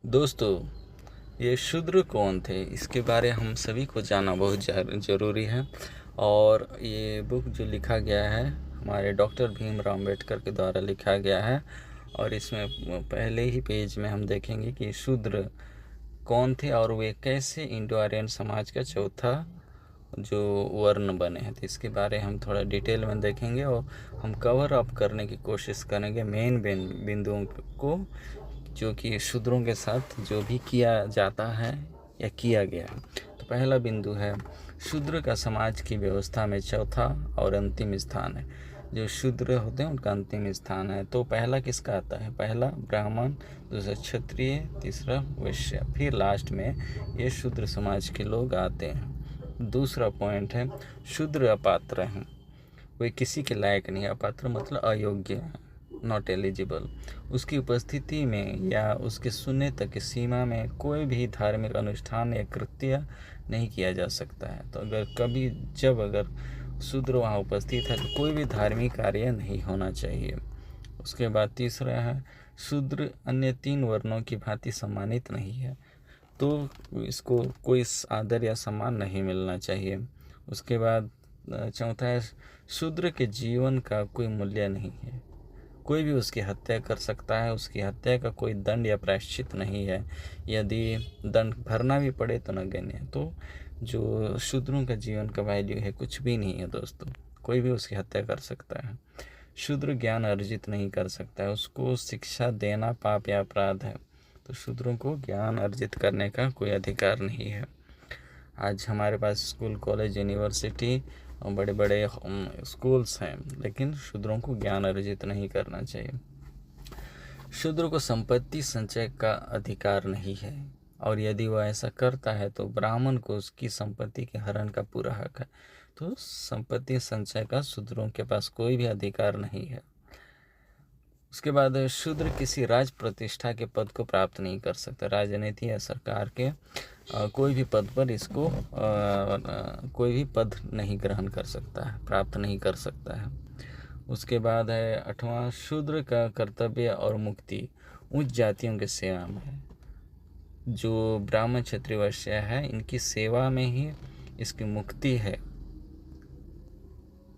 दोस्तों, ये शूद्र कौन थे इसके बारे हम सभी को जानना बहुत ज़रूरी है। और ये बुक जो लिखा गया है हमारे डॉक्टर भीमराव अम्बेडकर के द्वारा लिखा गया है। और इसमें पहले ही पेज में हम देखेंगे कि शूद्र कौन थे और वे कैसे इंडो आर्यन समाज का चौथा जो वर्ण बने हैं। तो इसके बारे हम थोड़ा डिटेल में देखेंगे और हम कवर अप करने की कोशिश करेंगे मेन बिंदुओं को, जो कि शूद्रों के साथ जो भी किया जाता है या किया गया है। तो पहला बिंदु है शूद्र का समाज की व्यवस्था में चौथा और अंतिम स्थान है। जो शूद्र होते हैं उनका अंतिम स्थान है। तो पहला किसका आता है? पहला ब्राह्मण, दूसरा क्षत्रिय, तीसरा वैश्य, फिर लास्ट में ये शूद्र समाज के लोग आते हैं। दूसरा पॉइंट है शूद्र अपात्र हैं, वे किसी के लायक नहीं। अपात्र मतलब अयोग्य है, नॉट एलिजिबल। उसकी उपस्थिति में या उसके सुनने तक की सीमा में कोई भी धार्मिक अनुष्ठान या कृत्य नहीं किया जा सकता है। तो अगर शूद्र वहाँ उपस्थित है तो कोई भी धार्मिक कार्य नहीं होना चाहिए। उसके बाद तीसरा है शूद्र अन्य 3 वर्णों की भांति सम्मानित नहीं है, तो इसको कोई आदर या सम्मान नहीं मिलना चाहिए। उसके बाद चौथा है शूद्र के जीवन का कोई मूल्य नहीं है, कोई भी उसकी हत्या कर सकता है, उसकी हत्या का कोई दंड या प्रायश्चित नहीं है। यदि दंड भरना भी पड़े तो नगण्य है। तो जो शूद्रों का जीवन का वैल्यू है कुछ भी नहीं है दोस्तों, कोई भी उसकी हत्या कर सकता है। शूद्र ज्ञान अर्जित नहीं कर सकता है, उसको शिक्षा देना पाप या अपराध है। तो शूद्रों को ज्ञान अर्जित करने का कोई अधिकार नहीं है। आज हमारे पास स्कूल, कॉलेज, यूनिवर्सिटी और बड़े बड़े स्कूल्स हैं, लेकिन शूद्रों को ज्ञान अर्जित नहीं करना चाहिए। शूद्र को संपत्ति संचय का अधिकार नहीं है, और यदि वह ऐसा करता है तो ब्राह्मण को उसकी संपत्ति के हरण का पूरा हक है। तो संपत्ति संचय का शूद्रों के पास कोई भी अधिकार नहीं है। उसके बाद शूद्र किसी राज प्रतिष्ठा के पद को प्राप्त नहीं कर सकता। राजनीति या सरकार के कोई भी पद पर इसको कोई भी पद नहीं ग्रहण कर सकता है, प्राप्त नहीं कर सकता है। उसके बाद है 8वां शूद्र का कर्तव्य और मुक्ति उच्च जातियों की सेवा में है। जो ब्राह्मण, क्षत्रिय, वैश्य है, इनकी सेवा में ही इसकी मुक्ति है।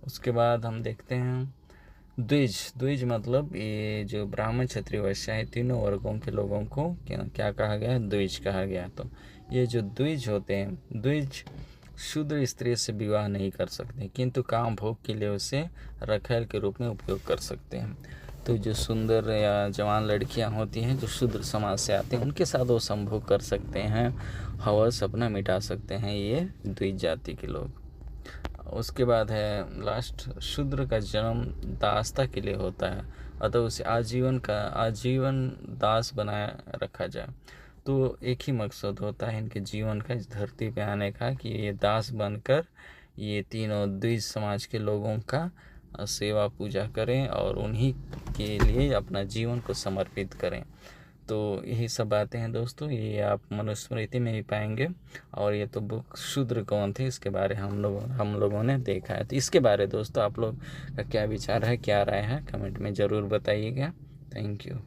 उसके बाद हम देखते हैं द्विज मतलब ये जो ब्राह्मण, क्षत्रिय, वैश्य है, तीनों वर्गों के लोगों को क्या कहा गया है? द्विज कहा गया। तो ये जो द्विज होते हैं, द्विज शूद्र स्त्री से विवाह नहीं कर सकते, किंतु काम भोग के लिए उसे रखैल के रूप में उपयोग कर सकते हैं। तो जो सुंदर या जवान लड़कियां होती हैं जो शूद्र समाज से आते हैं, उनके साथ वो संभोग कर सकते हैं, हवस अपना मिटा सकते हैं ये द्विज जाति के लोग। उसके बाद है लास्ट, शूद्र का जन्म दासता के लिए होता है, अतः उसे आजीवन दास बनाए रखा जाए। तो एक ही मकसद होता है इनके जीवन का, इस धरती पे आने का, कि ये दास बनकर ये तीनों द्विज समाज के लोगों का सेवा पूजा करें और उन्हीं के लिए अपना जीवन को समर्पित करें। तो यही सब बातें हैं दोस्तों, ये आप मनुस्मृति में भी पाएंगे। और ये तो बुक शूद्र कौन थे इसके बारे हम लोगों ने देखा है। तो इसके बारे दोस्तों आप लोग का क्या विचार है, क्या राय है, कमेंट में ज़रूर बताइएगा। Thank you.